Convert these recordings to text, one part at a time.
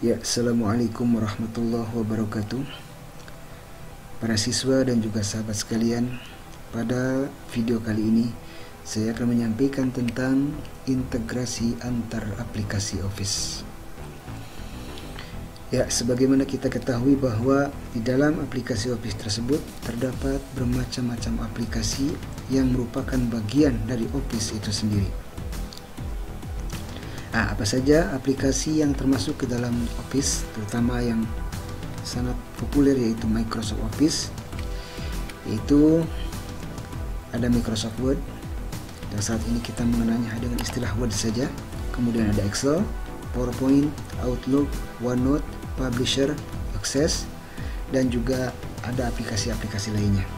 Ya, Assalamualaikum warahmatullahi wabarakatuh. Para siswa dan juga sahabat sekalian, pada video kali ini saya akan menyampaikan tentang integrasi antar aplikasi Office. Ya, sebagaimana kita ketahui bahwa di dalam aplikasi Office tersebut terdapat bermacam-macam aplikasi yang merupakan bagian dari Office itu sendiri. Apa saja aplikasi yang termasuk ke dalam Office, terutama yang sangat populer yaitu Microsoft Office, yaitu ada Microsoft Word, dan saat ini kita mengenalnya dengan istilah Word saja. Kemudian ada Excel, PowerPoint, Outlook, OneNote, Publisher, Access, dan juga ada aplikasi-aplikasi lainnya.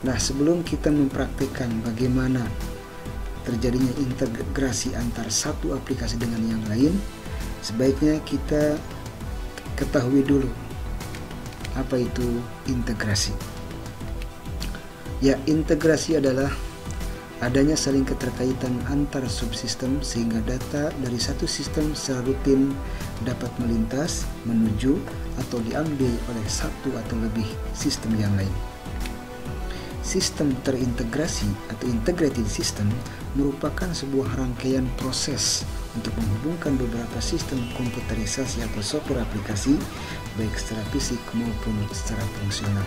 Nah, sebelum kita mempraktikkan bagaimana terjadinya integrasi antar satu aplikasi dengan yang lain, sebaiknya kita ketahui dulu apa itu integrasi. Ya, integrasi adalah adanya saling keterkaitan antar subsistem sehingga data dari satu sistem secara rutin dapat melintas, menuju, atau diambil oleh satu atau lebih sistem yang lain. Sistem terintegrasi atau integrated system merupakan sebuah rangkaian proses untuk menghubungkan beberapa sistem komputerisasi atau software aplikasi baik secara fisik maupun secara fungsional.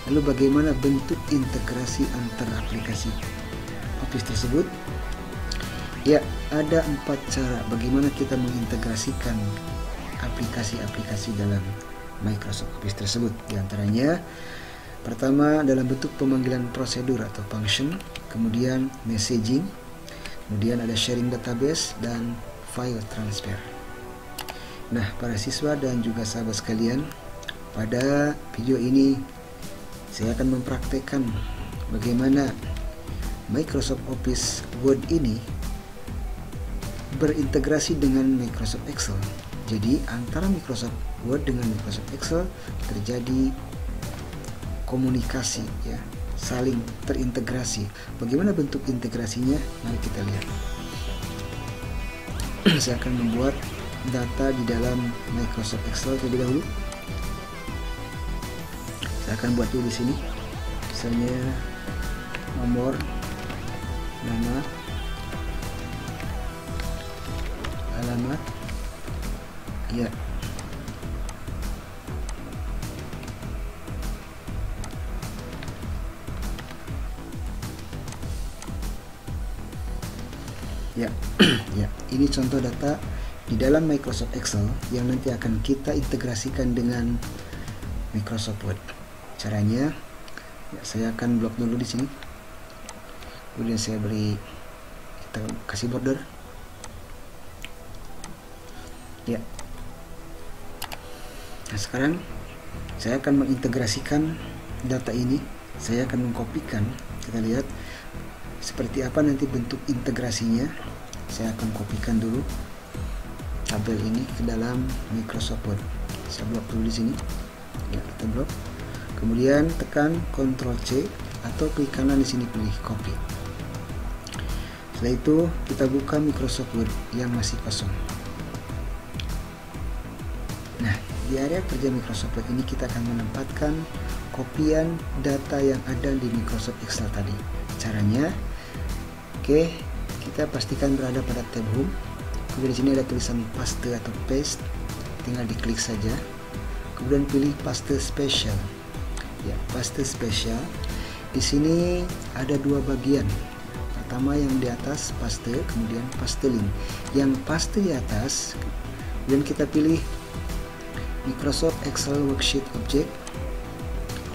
Lalu bagaimana bentuk integrasi antar aplikasi Office tersebut? Ya, ada 4 cara bagaimana kita mengintegrasikan aplikasi-aplikasi dalam Microsoft Office tersebut. Di antaranya, pertama dalam bentuk pemanggilan prosedur atau function, kemudian messaging, kemudian ada sharing database, dan file transfer. Nah, para siswa dan juga sahabat sekalian, pada video ini saya akan mempraktekkan bagaimana Microsoft Office Word ini berintegrasi dengan Microsoft Excel. Jadi antara Microsoft Word dengan Microsoft Excel terjadi komunikasi, ya, saling terintegrasi. Bagaimana bentuk integrasinya? Mari kita lihat. Saya akan membuat data di dalam Microsoft Excel terlebih dahulu. Saya akan buat dulu di sini. Misalnya nomor, nama, alamat, ya. Ya, ya, ini contoh data di dalam Microsoft Excel yang nanti akan kita integrasikan dengan Microsoft Word. Caranya, ya, saya akan blok dulu di sini. Kemudian saya kita kasih border. Ya. Nah, sekarang saya akan mengintegrasikan data ini. Saya akan mengkopikan. Kita lihat seperti apa nanti bentuk integrasinya. Saya akan kopikan dulu tabel ini ke dalam Microsoft Word. Saya blok dulu di sini. Ya, kita blok. Kemudian tekan Ctrl C atau klik kanan di sini, pilih copy. Setelah itu kita buka Microsoft Word yang masih kosong. Nah, di area kerja Microsoft Word ini kita akan menempatkan kopian data yang ada di Microsoft Excel tadi. Caranya, oke, kita pastikan berada pada tab Home. Kemudian di sini ada tulisan paste atau paste, tinggal diklik saja. Kemudian pilih paste special. Ya, paste special. Di sini ada 2 bagian. Pertama yang di atas paste, kemudian paste link. Yang paste di atas, kemudian kita pilih Microsoft Excel Worksheet Object.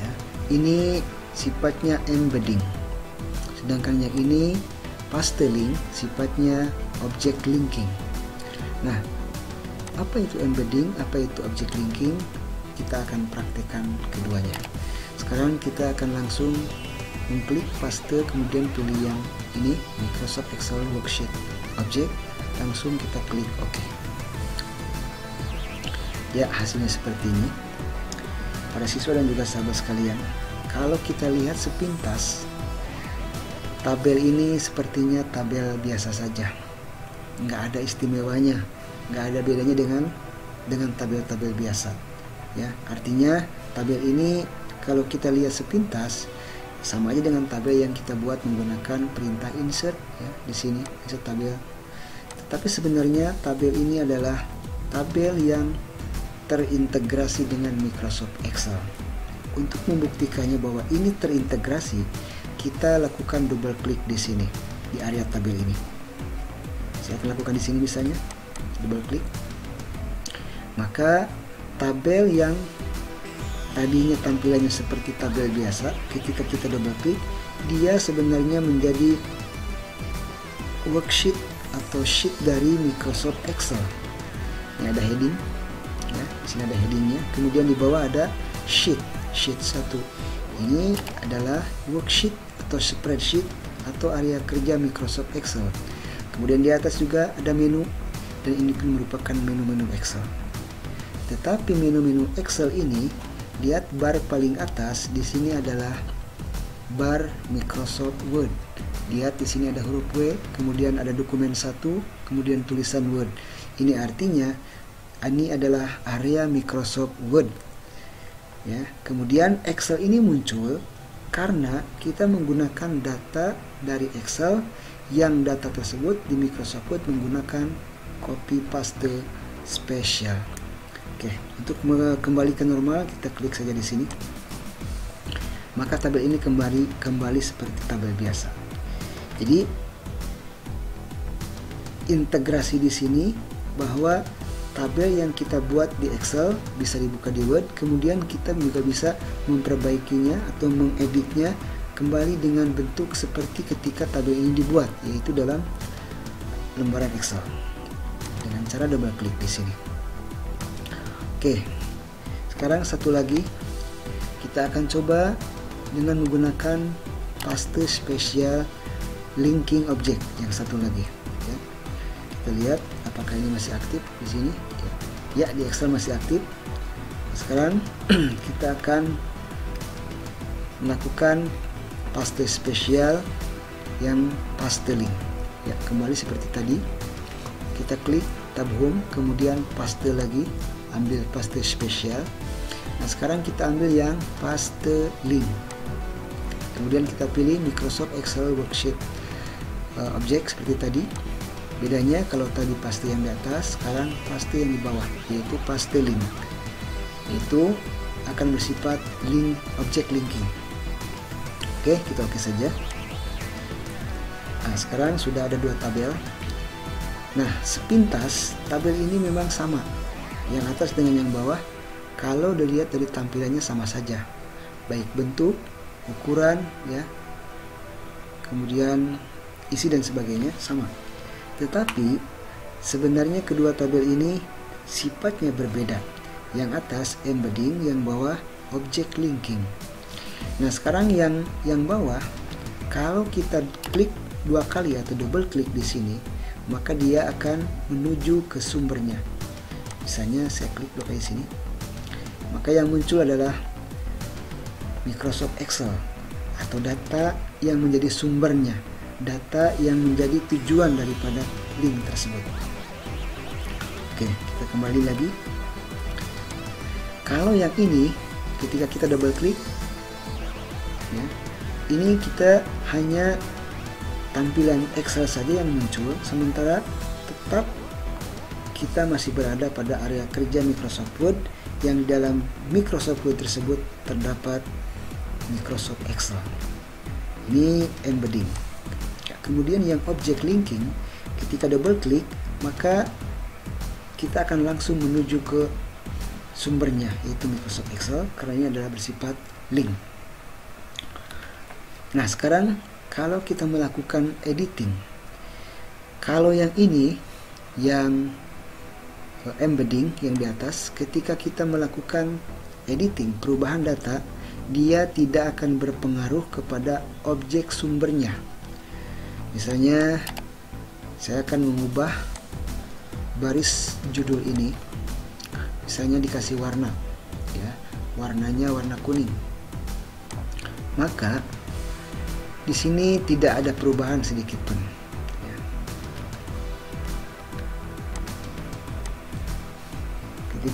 Ya, ini sifatnya embedding. Sedangkan yang ini paste link sifatnya object linking. Nah, apa itu embedding, apa itu object linking? Kita akan praktekkan keduanya. Sekarang kita akan langsung mengklik paste, kemudian pilih yang ini Microsoft Excel Worksheet Object, langsung kita klik OK. Ya, hasilnya seperti ini. Para siswa dan juga sahabat sekalian, kalau kita lihat sepintas, tabel ini sepertinya tabel biasa saja, nggak ada istimewanya. nggak ada bedanya dengan tabel-tabel biasa ya. Artinya tabel ini kalau kita lihat sepintas sama aja dengan tabel yang kita buat menggunakan perintah insert ya, di sini insert tabel. Tetapi sebenarnya tabel ini adalah tabel yang terintegrasi dengan Microsoft Excel. Untuk membuktikannya bahwa ini terintegrasi, kita lakukan double klik di sini di area tabel ini. Saya akan lakukan di sini misalnya double klik. Maka tabel yang tadinya tampilannya seperti tabel biasa, ketika kita double klik, dia sebenarnya menjadi worksheet atau sheet dari Microsoft Excel. Ini ada heading, ya, di sini ada headingnya. Kemudian di bawah ada sheet 1. Ini adalah worksheet atau spreadsheet atau area kerja Microsoft Excel. Kemudian di atas juga ada menu, dan ini pun merupakan menu-menu Excel. Tetapi menu-menu Excel ini, lihat bar paling atas di sini adalah bar Microsoft Word. Lihat di sini ada huruf W, kemudian ada dokumen 1, kemudian tulisan Word. Ini artinya ini adalah area Microsoft Word. Ya, kemudian Excel ini muncul karena kita menggunakan data dari Excel yang data tersebut di Microsoft Word menggunakan copy paste spesial. Oke, untuk kembali ke normal kita klik saja di sini. Maka tabel ini kembali seperti tabel biasa. Jadi integrasi di sini bahwa tabel yang kita buat di Excel bisa dibuka di Word, kemudian kita juga bisa memperbaikinya atau mengeditnya kembali dengan bentuk seperti ketika tabel ini dibuat, yaitu dalam lembaran Excel dengan cara double klik di sini. Oke, sekarang satu lagi kita akan coba dengan menggunakan paste spesial linking object yang satu lagi. Ya. Kita lihat apakah ini masih aktif di sini. Ya, di Excel masih aktif. Sekarang kita akan melakukan paste spesial yang paste link. Ya, kembali seperti tadi. Kita klik tab home, kemudian paste lagi. Ambil paste spesial. Nah, sekarang kita ambil yang paste link. Kemudian kita pilih Microsoft Excel Worksheet Object seperti tadi. Bedanya kalau tadi paste yang di atas, sekarang paste yang di bawah, yaitu paste link. Itu akan bersifat link object linking. Oke, kita oke saja. Nah, sekarang sudah ada dua tabel. Nah, sepintas tabel ini memang sama. Yang atas dengan yang bawah, kalau dilihat dari tampilannya sama saja, baik bentuk, ukuran, ya, kemudian isi dan sebagainya sama. Tetapi sebenarnya kedua tabel ini sifatnya berbeda. Yang atas embedding, yang bawah object linking. Nah, sekarang yang bawah, kalau kita klik dua kali atau double klik di sini, maka dia akan menuju ke sumbernya. Misalnya saya klik dua kali sini, maka yang muncul adalah Microsoft Excel atau data yang menjadi sumbernya, data yang menjadi tujuan daripada link tersebut. Oke, kita kembali lagi. Kalau yang ini, ketika kita double klik, ya, ini kita hanya tampilan Excel saja yang muncul, sementara tetap kita masih berada pada area kerja Microsoft Word, yang di dalam Microsoft Word tersebut terdapat Microsoft Excel. Ini embedding. Kemudian yang object linking, ketika double klik, maka kita akan langsung menuju ke sumbernya, yaitu Microsoft Excel, karena ini adalah bersifat link. Nah, sekarang kalau kita melakukan editing, kalau yang ini, yang embedding yang di atas, ketika kita melakukan editing, perubahan data, dia tidak akan berpengaruh kepada objek sumbernya. Misalnya saya akan mengubah baris judul ini, misalnya dikasih warna, ya, warnanya warna kuning, maka di sini tidak ada perubahan sedikit pun.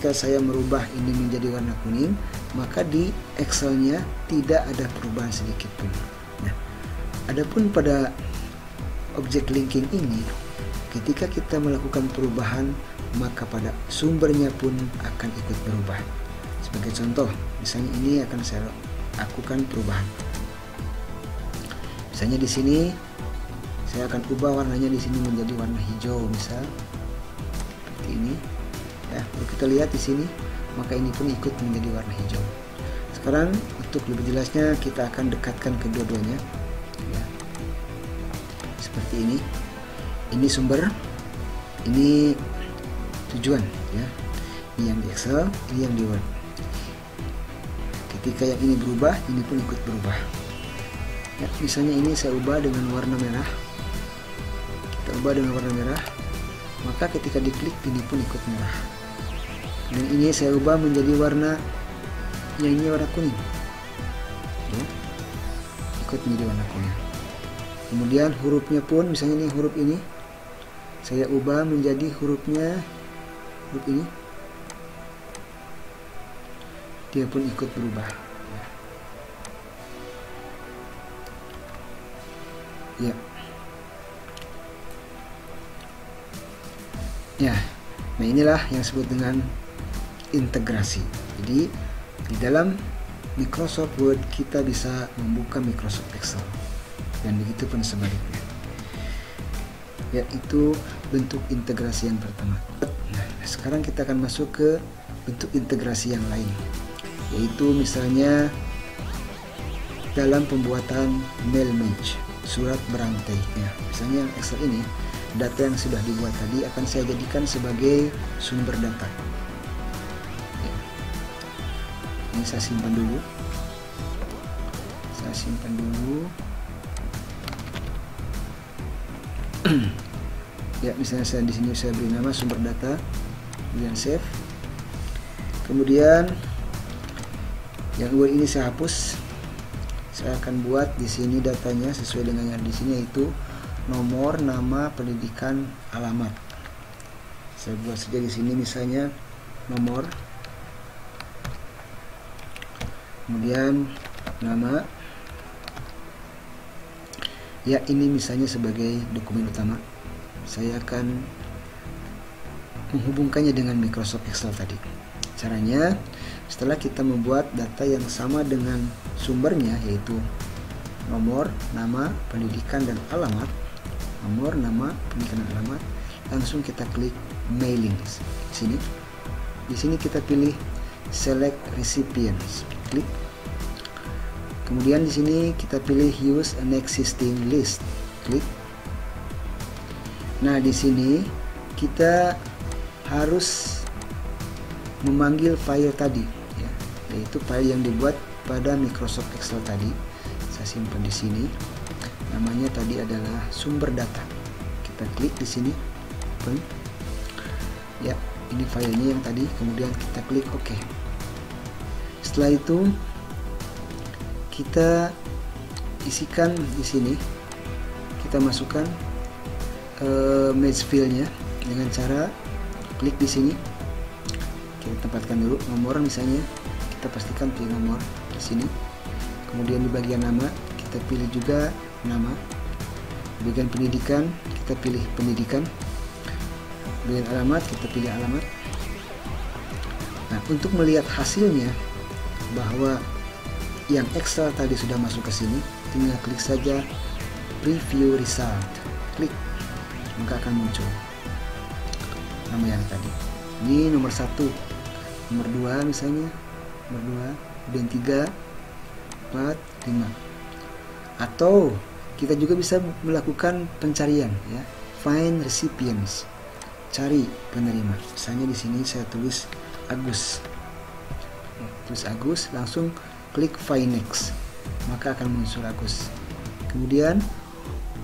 ketika saya merubah ini menjadi warna kuning, maka di Excel-nya tidak ada perubahan sedikit pun. Nah, adapun pada objek linking ini, ketika kita melakukan perubahan, maka pada sumbernya pun akan ikut berubah. Sebagai contoh, misalnya ini akan saya lakukan perubahan. Misalnya di sini saya akan ubah warnanya di sini menjadi warna hijau, misal seperti ini. Ya, kalau kita lihat di sini, maka ini pun ikut menjadi warna hijau. Sekarang untuk lebih jelasnya kita akan dekatkan kedua-duanya. Ya. Seperti ini. Ini sumber, ini tujuan, ya. Ini yang di Excel, ini yang di Word. Ketika yang ini berubah, ini pun ikut berubah. Ya, misalnya ini saya ubah dengan warna merah. Kita ubah dengan warna merah, maka ketika diklik ini pun ikut merah. Dan ini saya ubah menjadi warna, yang ini warna kuning, ya, ikut menjadi warna kuning. Kemudian hurufnya pun, misalnya ini huruf ini, saya ubah menjadi hurufnya huruf ini, dia pun ikut berubah. Ya. Ya. Nah, inilah yang disebut dengan integrasi. Jadi di dalam Microsoft Word kita bisa membuka Microsoft Excel, dan begitu pun sebaliknya. Yaitu bentuk integrasi yang pertama. Nah, sekarang kita akan masuk ke bentuk integrasi yang lain, yaitu misalnya dalam pembuatan mail merge, surat berantai. Ya, misalnya Excel ini, data yang sudah dibuat tadi akan saya jadikan sebagai sumber data. Ini saya simpan dulu. Ya, misalnya saya di sini saya beri nama sumber data, kemudian save. Kemudian yang Word ini saya hapus. Saya akan buat di sini datanya sesuai dengan yang di sini, yaitu nomor, nama, pendidikan, alamat. Saya buat saja di sini misalnya nomor, kemudian nama. Ya, ini misalnya sebagai dokumen utama. Saya akan menghubungkannya dengan Microsoft Excel tadi. Caranya, setelah kita membuat data yang sama dengan sumbernya, yaitu nomor, nama, pendidikan, dan alamat, nomor, nama, pendidikan, dan alamat, langsung kita klik mailing. Di sini kita pilih select recipients, klik. Kemudian di sini kita pilih use an existing list, klik. Nah, di sini kita harus memanggil file tadi, ya, yaitu file yang dibuat pada Microsoft Excel tadi. Saya simpan di sini. Namanya tadi adalah sumber data. Kita klik di sini, open. Ya, ini filenya yang tadi. Kemudian kita klik OK. Setelah itu kita isikan di sini. Kita masukkan match field-nya dengan cara klik di sini. Kita tempatkan dulu nomor, misalnya kita pastikan pilih nomor di sini. Kemudian di bagian nama kita pilih juga nama. Di bagian pendidikan kita pilih pendidikan. Di bagian alamat kita pilih alamat. Nah, untuk melihat hasilnya bahwa yang Excel tadi sudah masuk ke sini, tinggal klik saja preview result, klik, maka akan muncul nama yang tadi. Ini nomor 1, nomor 2 misalnya, nomor 2, dan 3, 4, 5. Atau kita juga bisa melakukan pencarian, ya, find recipients, cari penerima. Misalnya di sini saya tulis Agus, ya, tulis Agus, langsung klik find next, maka akan muncul Agus. Kemudian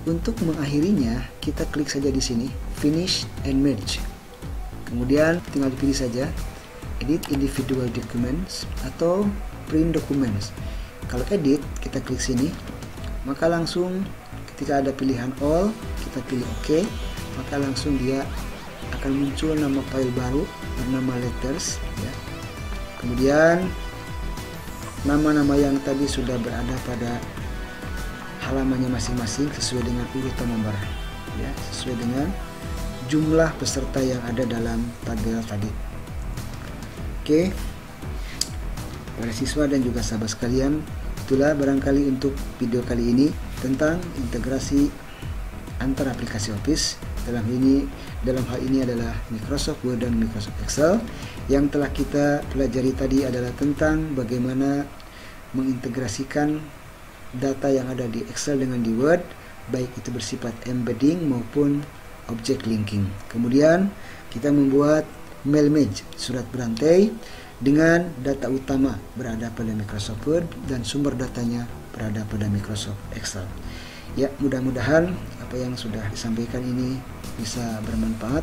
untuk mengakhirinya kita klik saja di sini finish and merge. Kemudian tinggal dipilih saja edit individual documents atau print documents. Kalau edit kita klik sini, maka langsung ketika ada pilihan all kita pilih OK, maka langsung dia akan muncul nama file baru bernama letters ya. Kemudian nama-nama yang tadi sudah berada pada halamannya masing-masing sesuai dengan urutan nomor ya, sesuai dengan jumlah peserta yang ada dalam tabel tadi. Oke, para siswa dan juga sahabat sekalian, itulah barangkali untuk video kali ini tentang integrasi antar aplikasi Office. Dalam hal ini adalah Microsoft Word dan Microsoft Excel. Yang telah kita pelajari tadi adalah tentang bagaimana mengintegrasikan data yang ada di Excel dengan di Word, baik itu bersifat embedding maupun object linking. Kemudian kita membuat mail match, surat berantai, dengan data utama berada pada Microsoft Word dan sumber datanya berada pada Microsoft Excel. Ya, mudah-mudahan apa yang sudah disampaikan ini bisa bermanfaat,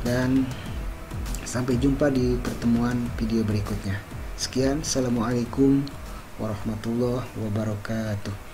dan sampai jumpa di pertemuan video berikutnya. Sekian, assalamualaikum warahmatullahi wabarakatuh.